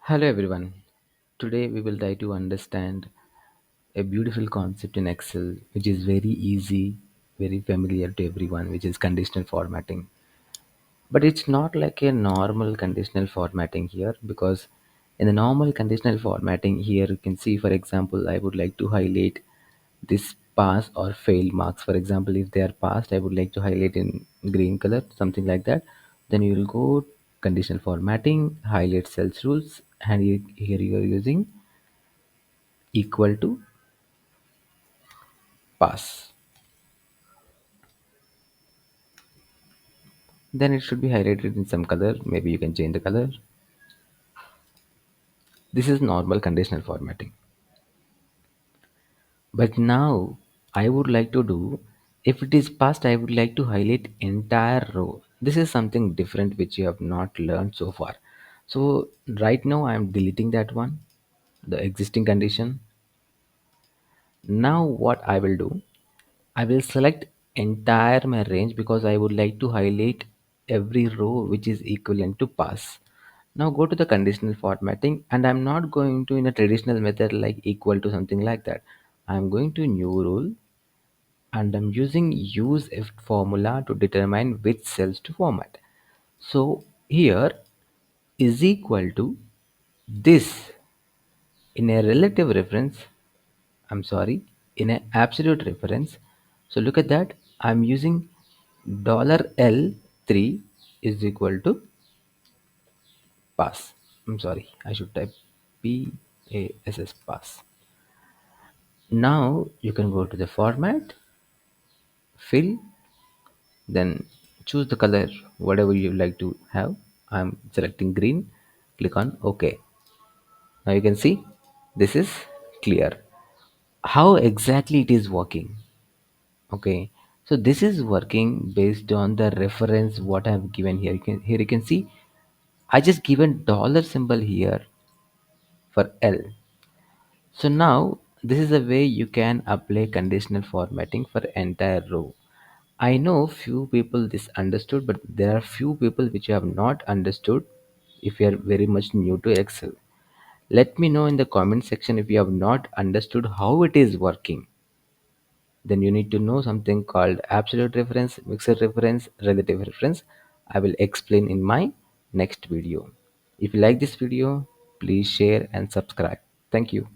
Hello everyone. Today we will try to understand a beautiful concept in Excel which is very easy, very familiar to everyone, which is conditional formatting. But it's not like a normal conditional formatting here because in the normal conditional formatting here you can see, for example, I would like to highlight this pass or fail marks. For example, if they are passed, I would like to highlight in green color, something like that. Then you will go conditional formatting, highlight cells rules, and here you are using equal to pass. Then it should be highlighted in some color. Maybe you can change the color. This is normal conditional formatting. But now I would like to do, if it is passed, I would like to highlight entire row. This is something different which you have not learned so far. So right now I am deleting that one, the existing condition. Now what I will do, I will select entire my range because I would like to highlight every row which is equivalent to pass. Now go to the conditional formatting, and I'm not going to in a traditional method like equal to something like that. I'm going to new rule, and I'm using use if formula to determine which cells to format. So here is equal to this in a relative reference, I'm sorry, in an absolute reference. So look at that. I'm using $L3 is equal to pass. I'm sorry, I should type PASS pass. Now you can go to the format, fill, then choose the color whatever you like to have. I'm selecting green, click on OK. Now you can see this is clear. How exactly it is working? Okay, so this is working based on the reference what I have given here. Here you can see I just given dollar symbol here for L. So now this is the way you can apply conditional formatting for entire row. I know few people this understood, but there are few people which have not understood if you are very much new to Excel. Let me know in the comment section if you have not understood how it is working. Then you need to know something called absolute reference, mixed reference, relative reference. I will explain in my next video. If you like this video, please share and subscribe. Thank you.